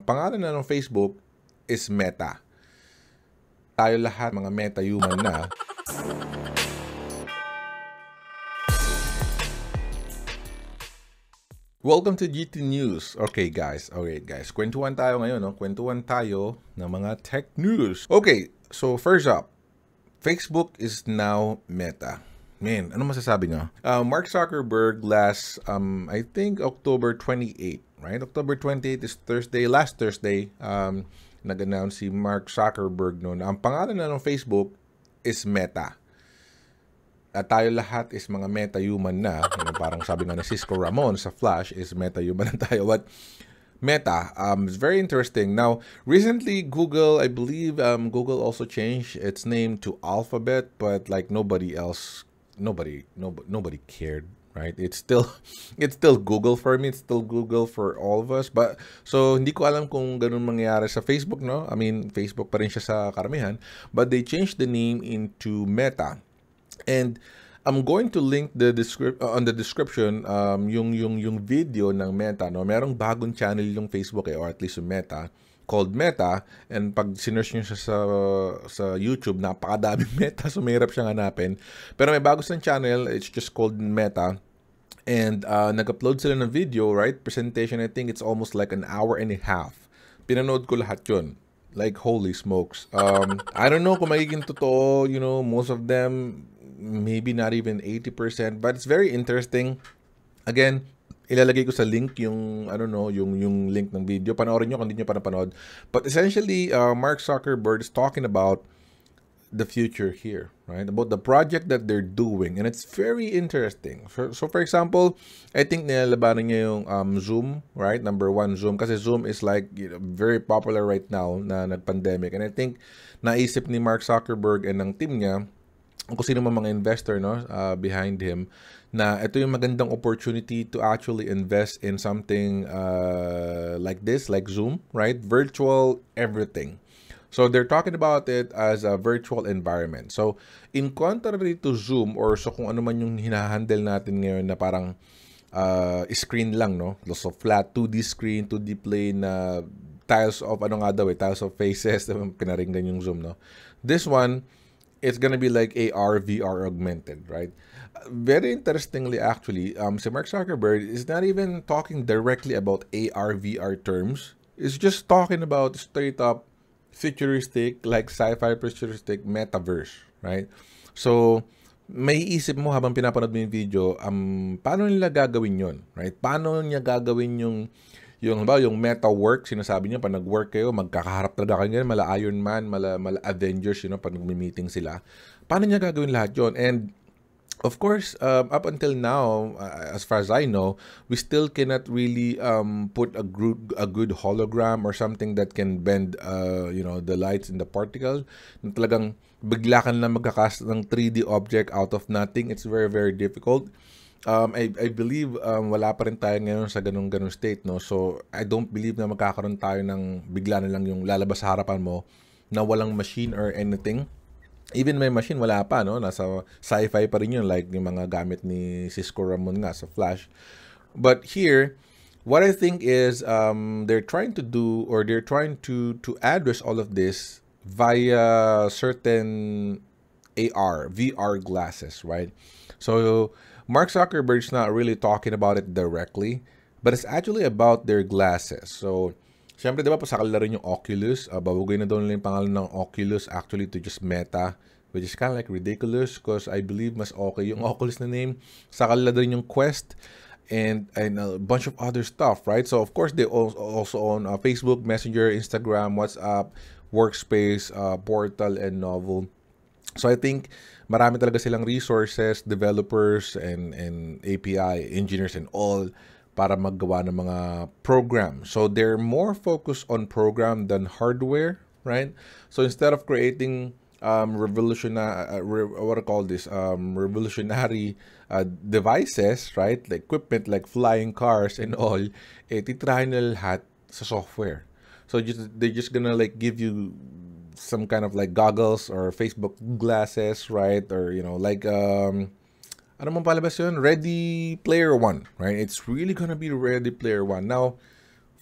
Pangalan na ng Facebook is Meta. Tayo lahat mga meta-human na. Welcome to GTNews. Okay guys, kwentuhan tayo ngayon, no? Kwentuhan tayo ng mga tech news. Okay, so first up, Facebook is now Meta. Man, ano masasabi nyo? Mark Zuckerberg I think October 28, right? October 28 is Thursday, last Thursday, nag-announce si Mark Zuckerberg noon. Ang pangalan na ng Facebook is Meta. At tayo lahat is mga meta-human na. Parang sabi nga ni Cisco Ramon sa Flash is meta-human na tayo. But Meta, it's very interesting. Now, recently, Google, I believe Google also changed its name to Alphabet, but like nobody cared, right? It's still Google for me. It's still Google for all of us. But so hindi ko alam kung ganun mangyayari sa Facebook, no? I mean, Facebook pa rin siya sa karamihan, but they changed the name into Meta. And I'm going to link the on the description yung video ng Meta, no. Merong bagong channel yung Facebook or at least yung Meta called Meta, and pag sinearch niyo siya sa YouTube, napakadaming Meta, so mahirap siyang hanapin. Pero may bago siyang channel, it's just called Meta. And nag-upload sila ng video, right? Presentation, I think it's almost like an hour and a half. Pinanood ko lahat yun. Like, holy smokes. I don't know kung magiging totoo, most of them, maybe not even 80%, but it's very interesting. Again, ilalagay ko sa link yung link ng video. Panoorin nyo kung hindi nyo pa napanood. But essentially, Mark Zuckerberg is talking about the future here, right? About the project that they're doing, and it's very interesting. So for example, I think nilalabanan niya yung Zoom, right? Number one, Zoom, kasi Zoom is like very popular right now na nag-pandemic, and I think naisip ni Mark Zuckerberg and ng team niya, kung sino man mga investor, no, behind him, na ito yung magandang opportunity to actually invest in something like this, like Zoom, right? Virtual everything. So they're talking about it as a virtual environment. So in contrary to Zoom, or so kung ano man yung hinahandle natin ngayon na parang screen lang, no? So flat 2D screen, 2D plane na tiles of tiles of faces, pinaringgan yung Zoom, no? This one, it's gonna be like AR, VR augmented, right? Very interestingly, actually, si Mark Zuckerberg is not even talking directly about AR, VR terms. It's just talking about straight up futuristic, like sci-fi futuristic Metaverse, right? So, may isip mo habang pinapanood mo yung video, paano nila gagawin yun, right? Paano niya gagawin yung meta work, sinasabi niya, pag nag-work kayo, magkakaharap talaga kayo ngayon, mala Iron Man, mala Avengers, pag nag-meeting sila. Paano niya gagawin lahat yun? And, of course, up until now, as far as I know, we still cannot really put a good hologram or something that can bend, the lights in the particle. Talagang bigla ka na magkakast ng 3D object out of nothing. It's very, very difficult. I believe wala pa rin tayo ngayon sa ganung state, no? So I don't believe na magkakaroon tayo ng bigla na lang yung lalabas sa harapan mo na walang machine or anything. Even may machine, wala pa, no? Nasa sci-fi pa rin yun, like yung mga gamit ni Cisco Ramon nga sa Flash. But here, what I think is they're trying to do, or they're trying to address all of this via certain AR, VR glasses, right? So Mark Zuckerberg's not really talking about it directly, but it's actually about their glasses. So, syempre, di ba, pasakal na rin yung Oculus. Babugay na doon lang yung pangalan ng Oculus actually to just Meta, which is kind of like ridiculous because I believe mas okay yung Oculus na name. Sakal na rin yung Quest and a bunch of other stuff, right? So, of course, they also own Facebook, Messenger, Instagram, WhatsApp, Workspace, Portal, and Novel. So I think marami talaga silang resources, developers, and API engineers and all para maggawa ng mga program. So they're more focused on program than hardware, right? So instead of creating revolutionary devices, right? Like equipment like flying cars and all, titrahin nila lahat sa software. So they're just gonna like give you some kind of like goggles or Facebook glasses, right? Or like ano man palabas yun? Ready Player One, right? It's really gonna be Ready Player One. Now,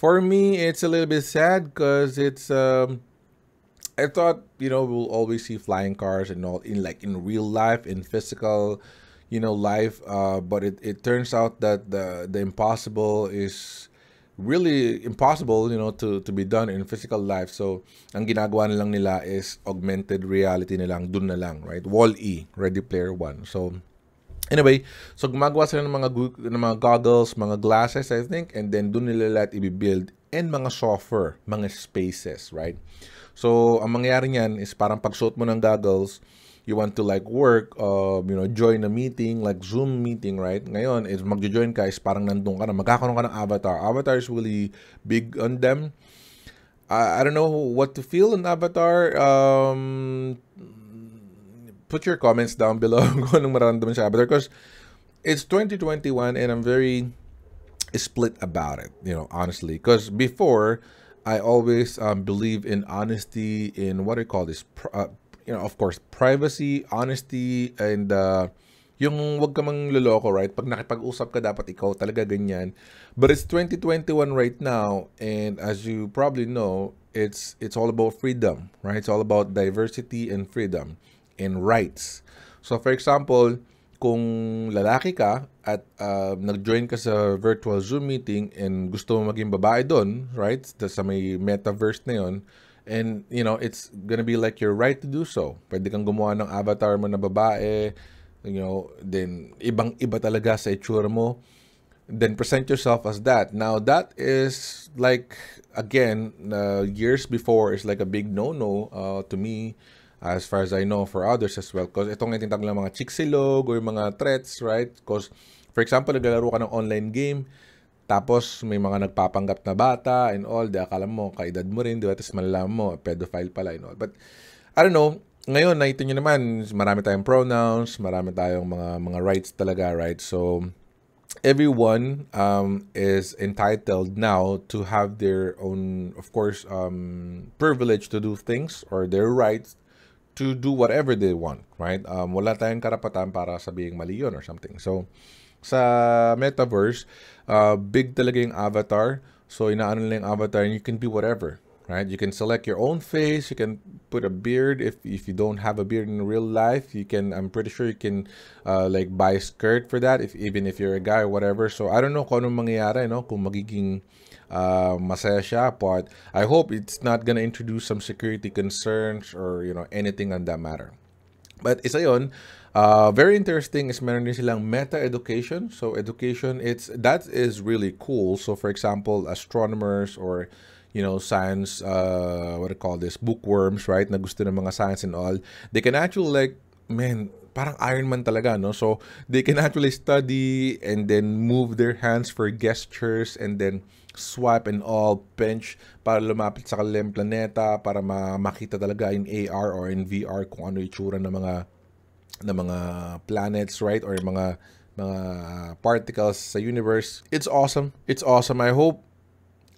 For me, it's a little bit sad because it's I thought, we'll always see flying cars and all in real life, in physical, life. But it turns out that the impossible is really impossible, to be done in physical life. So, ang ginagawa na lang nila is augmented reality na lang, dun na lang, right? Wall-E, Ready Player One. So, anyway, so gumagawa sila ng mga goggles, mga glasses, I think, and then dun nila lahat i-build and mga software, mga spaces, right? So, ang mangyayari niyan is parang pagsuot mo ng goggles, you want to like work, join a meeting, like Zoom meeting, right? Ngayon, is magjo-join ka, is parang nandun ka na, magkakaroon ka ng avatar. Avatar is really big on them. I don't know what to feel in Avatar. Put your comments down below kung anong mararamdaman sa Avatar, because it's 2021 and I'm very split about it, honestly. Because before, I always believe in honesty, in what I call this, of course, privacy, honesty, and yung wag ka mang loloko, right? Pag nakipag-usap ka, dapat ikaw talaga ganyan. But it's 2021 right now, and as you probably know, it's all about freedom, right? It's all about diversity and freedom and rights. So, for example, kung lalaki ka at nag-join ka sa virtual Zoom meeting and gusto mo maging babae doon, right? Sa may metaverse na yon, and it's gonna be like your right to do so. Pwede kang gumawa ng avatar mo na babae, then ibang-iba talaga sa itsura mo. Then present yourself as that. Now that is like, again, years before is like a big no-no to me, as far as I know, for others as well. Because itong itinatag lang mga chiksilog or yung mga threats, right? Because, for example, naglalaro ka ng online game, tapos may mga nagpapanggap na bata and all, di akala mo, kaedad mo rin, di ba? Tapos malalaman mo, pedophile pala and all. But, I don't know, ngayon, nakita nyo naman, marami tayong pronouns, marami tayong mga rights talaga, right? So, everyone is entitled now to have their own, of course, privilege to do things, or their rights to do whatever they want, right? Wala tayong karapatan para sabihing mali yun or something. So, sa Metaverse, big talaga yung avatar. So, inaano nila yung avatar and you can be whatever, right? You can select your own face. You can put a beard. If you don't have a beard in real life, you can, I'm pretty sure you can like buy a skirt for that, even if you're a guy or whatever. So, I don't know kung anong mangyayari, kung magiging masaya siya, but I hope it's not gonna introduce some security concerns or anything on that matter. But isa yun, very interesting is meron din silang meta education. So education, that is really cool. So for example, astronomers or science, what do you call this, bookworms, right, na gusto ng mga science and all, they can actually like, man, parang Iron Man talaga, no? So they can actually study and then move their hands for gestures and then swipe and all, bench para lumapit sa kanilang planeta, para makita talaga in AR or in VR kung ano itsura ng mga planets, right? Or mga particles sa universe. It's awesome. It's awesome. I hope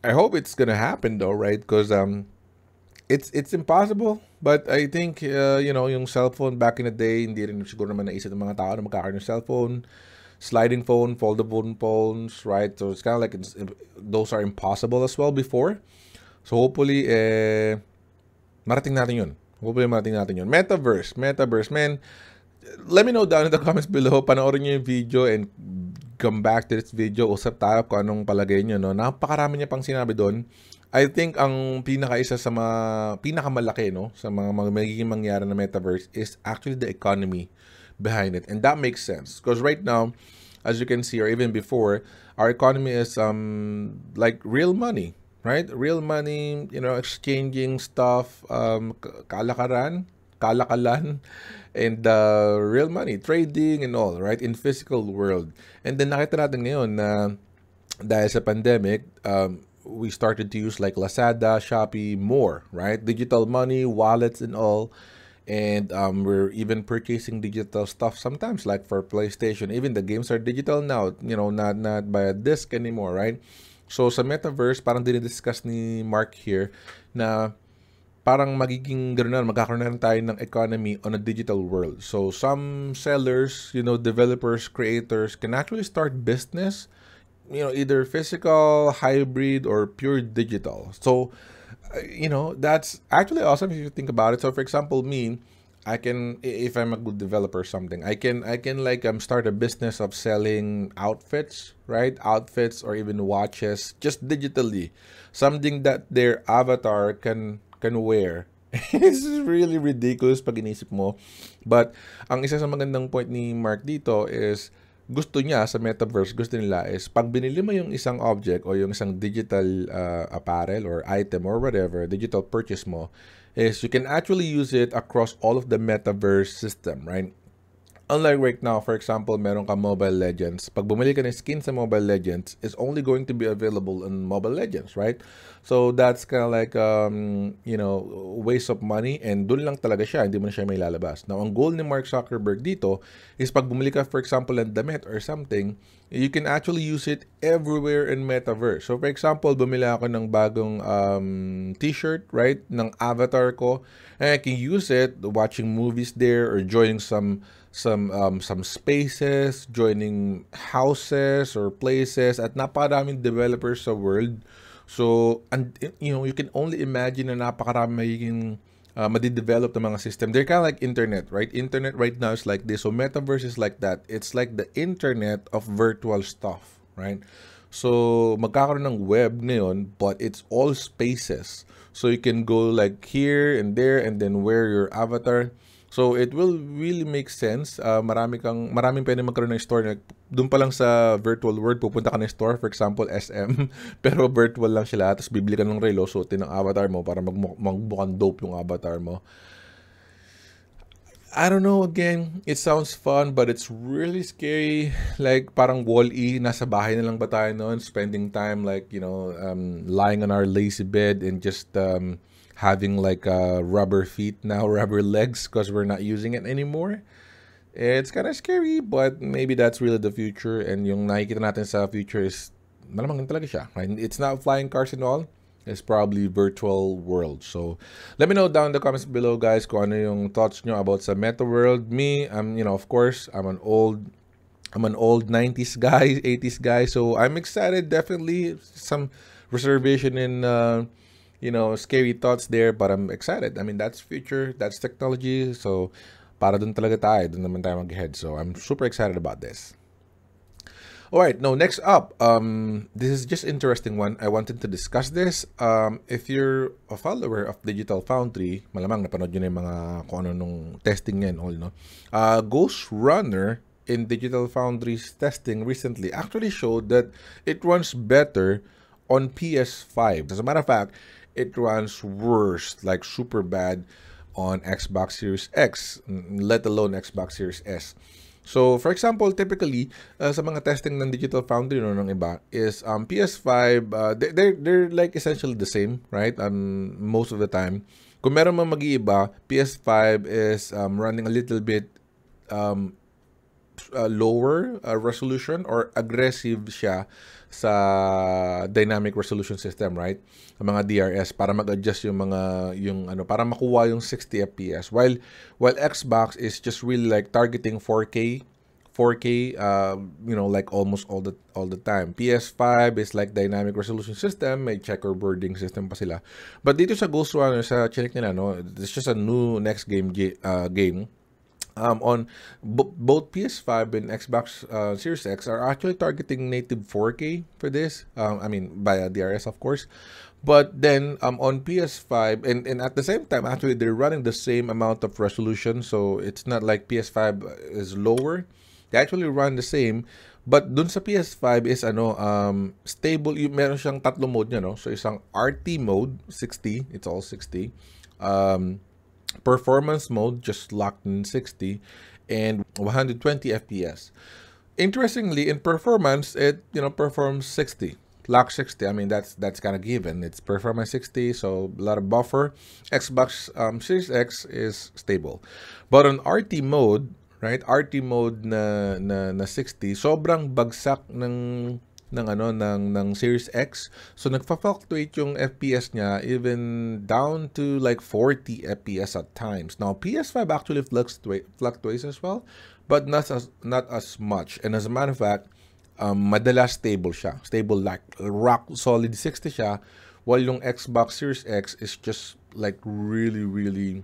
it's gonna happen though, right? Because it's impossible. But I think yung cellphone back in the day, hindi rin siguro naman naisip ng mga tao na magkakaroon ng cellphone. Sliding phone, foldable phones, right? So it's kind of like those are impossible as well before. So hopefully, marating natin yun. Hopefully, marating natin yun. Metaverse, man. Let me know down in the comments below. Panoorin nyo yung video and come back to this video. Usap tayo kung anong palagay nyo, no? Napakarami niya pang sinabi doon. I think ang pinakaisa sa pinakamalaki, no, sa mga magiging mangyari na Metaverse is actually the economy behind it, and that makes sense because right now, as you can see, or even before, our economy is like real money, right? Real money, exchanging stuff, kalakalan, and real money, trading and all, right, in physical world. And then nakita natin ngayon na dahil sa pandemic, we started to use like Lazada, Shopee more, right? Digital money, wallets and all. And we're even purchasing digital stuff sometimes, like for PlayStation. Even the games are digital now, not by a disc anymore, right? So sa Metaverse, parang dinidiscuss ni Mark here na parang magiging gano'n na, magkakaroon na tayo ng economy on a digital world. So some sellers, developers, creators can actually start business either physical, hybrid, or pure digital. So that's actually awesome if you think about it. So for example, me, I can, if I'm a good developer or something, I can like start a business of selling outfits, right? Outfits or even watches just digitally, something that their avatar can wear. It's really ridiculous pag inisip mo. But ang isa sa magandang point ni Mark dito is gusto niya sa Metaverse, gusto nila is pag binili mo yung isang object o yung isang digital apparel or item or whatever, digital purchase mo, is you can actually use it across all of the Metaverse system, right? Unlike right now, for example, meron ka Mobile Legends. Pag bumili ka ng skin sa Mobile Legends, it's only going to be available in Mobile Legends, right? So that's kind of like, waste of money, and dun lang talaga siya, hindi mo na siya may lalabas. Now, ang goal ni Mark Zuckerberg dito is pag bumili ka, for example, ng damit or something, you can actually use it everywhere in Metaverse. So, for example, bumili ako ng bagong t-shirt, right, ng avatar ko, and I can use it watching movies there or joining some spaces, joining houses or places at napakaraming developers sa world. So, and you can only imagine na napakarami magiging madidevelop ng mga system. They're kind of like internet, right? Internet right now is like this. So, Metaverse is like that. It's like the internet of virtual stuff, right? So, magkakaroon ng web ngayon, but it's all spaces. So, you can go like here and there and then wear your avatar. So, it will really make sense. Maraming pwede magkaroon ng store. Doon pa lang sa virtual world, pupunta ka ng store, for example, SM. Pero virtual lang sila. Tapos bibili ka ng relo, suotin ng avatar mo para magmukhang dope yung avatar mo. I don't know, again, it sounds fun, but it's really scary. Like, parang Wall-E, nasa bahay na lang ba tayo noon, spending time, like, lying on our lazy bed and just having like rubber feet now, rubber legs, because we're not using it anymore. It's kind of scary, but maybe that's really the future. And yung nakikita natin sa future is malamang talaga siya. Right? It's not flying cars and all. It's probably virtual world. So let me know down in the comments below, guys, kung ano yung thoughts nyo about sa meta world. Me, of course, I'm an old 90s guy, 80s guy. So I'm excited. Definitely some reservation in scary thoughts there, but I'm excited. I mean, that's future, that's technology. So, para dun talaga tayo, dun naman tayo mag-head. So, I'm super excited about this. All right, now next up, this is just interesting one. I wanted to discuss this. If you're a follower of Digital Foundry, malamang napanood nyo na yung mga kung ano nung testing niya and all, no? GhostRunner in Digital Foundry's testing recently actually showed that it runs better on PS5. As a matter of fact, it runs worse, like super bad, on Xbox Series X, let alone Xbox Series S. So, for example, typically, sa mga testing ng Digital Foundry ng iba is PS5, they're like essentially the same, right? Most of the time. Kung meron mang mag-iiba, PS5 is running a little bit lower resolution or aggressive siya sa dynamic resolution system, right? Ang mga DRS para mag-adjust para makuha yung 60 FPS while Xbox is just really like targeting 4K like almost all the time. PS5 is like dynamic resolution system, may checkerboarding system pa sila. But dito sa GhostRunner, sa check nila, no, it's just a new next game on both PS5 and Xbox Series X are actually targeting native 4K for this. Via DRS, of course. But then on PS5 and at the same time, actually they're running the same amount of resolution. So it's not like PS5 is lower. They actually run the same. But dun sa PS5 is stable. Meron siyang tatlo mode niya, no? So isang RT mode, 60. It's all 60. Performance mode, just locked in 60, and 120 FPS. Interestingly, in performance, it performs 60, lock 60. I mean, that's kind of given. It's performance 60, so a lot of buffer. Xbox Series X is stable, but on RT mode, right? RT mode na 60, sobrang bagsak ng Series X. So nagfa-fluctuate yung FPS niya even down to like 40 FPS at times. Now PS5 actually fluctuates as well, but not as much. And as a matter of fact, madalas stable siya. Stable, like rock solid 60 siya, while yung Xbox Series X is just like really, really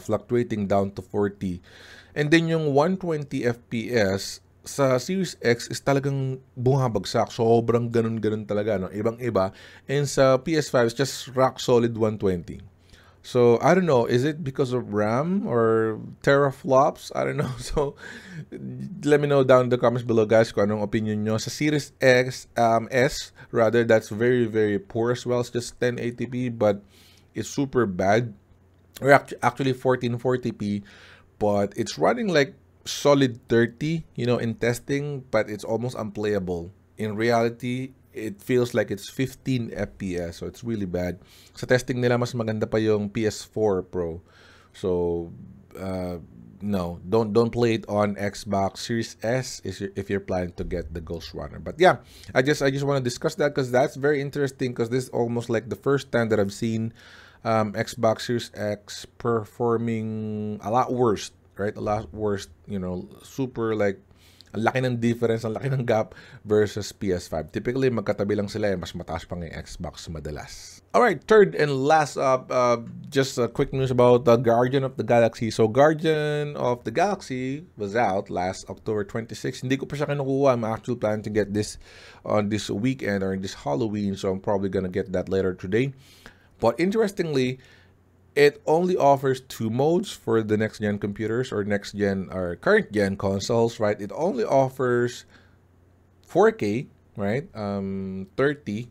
fluctuating down to 40. And then yung 120 FPS sa Series X is talagang bumabagsak. Sobrang ganun-ganun talaga, no? Ibang-iba. And sa PS5 is just rock solid 120. So, I don't know, is it because of RAM or teraflops? I don't know. So, let me know down in the comments below, guys, kung anong opinion nyo. Sa Series X, S, rather, that's very, very poor as well. It's just 1080p, but it's super bad. Or actually 1440p, but it's running like solid 30, you know, in testing, but it's almost unplayable. In reality, it feels like it's 15 FPS, so it's really bad. Sa testing nila, mas maganda pa yung PS4 Pro. So, no, don't play it on Xbox Series S if you're planning to get the GhostRunner. But yeah, I just want to discuss that because that's very interesting, because this is almost like the first time that I've seen Xbox Series X performing a lot worse, right? A lot worse, you know, super like ang laki ng difference, ang laki ng gap versus PS5. Typically, magkatabi lang sila, mas mataas pa ng Xbox madalas. Alright, third and last up, just a quick news about the Guardian of the Galaxy. So, Guardian of the Galaxy was out last October 26. Hindi ko pa siya kinukuha. I'm actually planning to get this on this weekend or this Halloween, so I'm probably gonna get that later today. But interestingly, it only offers 2 modes for the next-gen computers or next-gen or current-gen consoles, right? It only offers 4K, right? 30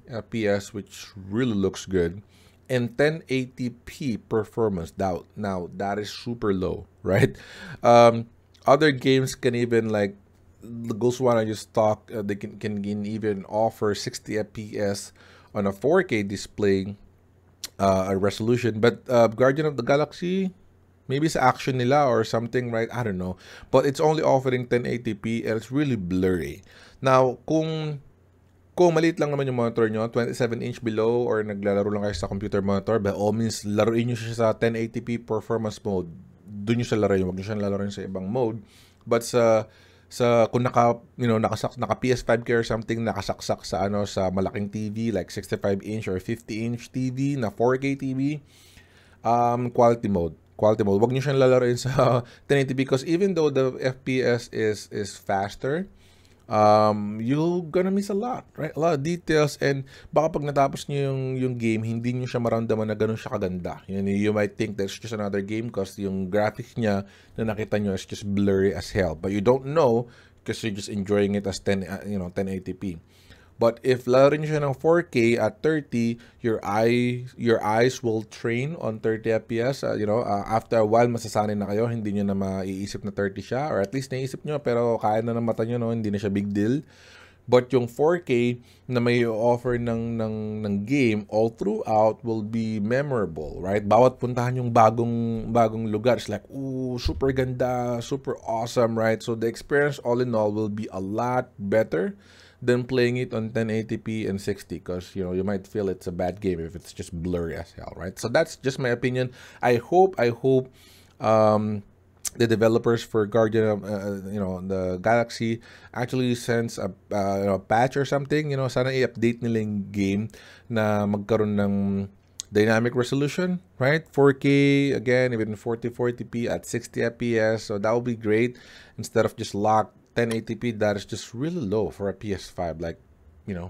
FPS, which really looks good, and 1080p performance. Now that is super low, right? Other games can even, like the GhostRunner just talk, they can even offer 60 FPS on a 4K display. A resolution, but Guardian of the Galaxy, maybe sa action nila or something, right? I don't know, but it's only offering 1080p and it's really blurry. Now, kung maliit lang naman yung monitor nyo, 27-inch below, or naglalaro lang kayo sa computer monitor, by all means, laruin nyo siya sa 1080p performance mode. Doon nyo siya laruin, wag nyo siya laruin sa ibang mode. But kung naka PS5 or something, nakasaksak sa sa malaking TV like 65-inch or 50-inch TV na 4K TV, quality mode. Wag niyo siyang lalaroin sa 1080p, because even though the FPS is faster, you're gonna miss a lot, right? A lot of details, and baka pag natapos niyo yung game, hindi niyo siya maramdaman na ganun siya kaganda. You might think that's just another game because yung graphics niya na nakita niyo is just blurry as hell, but you don't know because you're just enjoying it as 1080p. But if lalaroin niyo siya ng 4K at 30, your eyes will train on 30 FPS. After a while, masasanay na kayo. Hindi niyo na maiisip na 30 siya, or at least naisip niyo pero kaya na ng mata niyo, no? Hindi na siya big deal. But yung 4K na may offer ng game all throughout will be memorable, right? Bawat puntahan yung bagong lugar, it's like, ooh, super ganda, super awesome, right? So the experience all in all will be a lot better than playing it on 1080p and 60, because you might feel it's a bad game if it's just blurry as hell, right? So that's just my opinion. I hope the developers for Guardian of the Galaxy actually sends a patch or something. Sana i-update nila yung game na magkaroon ng dynamic resolution, right? 4K again, even 40p at 60 FPS. So that would be great, instead of just locked 1080p. That is just really low for a PS5. Like,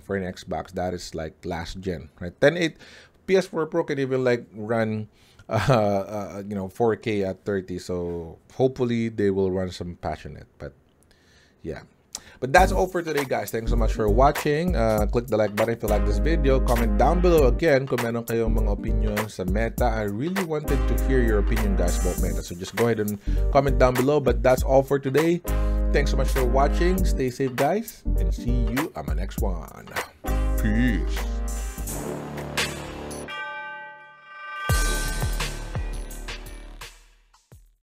for an Xbox, that is like last gen, right? PS4 Pro can even like run 4K at 30. So hopefully they will run some patch on it. But yeah. But that's all for today, guys. Thanks so much for watching. Click the like button if you like this video. Comment down below again kung meron kayong mga opinions sa Meta. I really wanted to hear your opinion, guys, about Meta. So just go ahead and comment down below. But that's all for today. Thanks so much for watching. Stay safe, guys, and see you on my next one. Peace.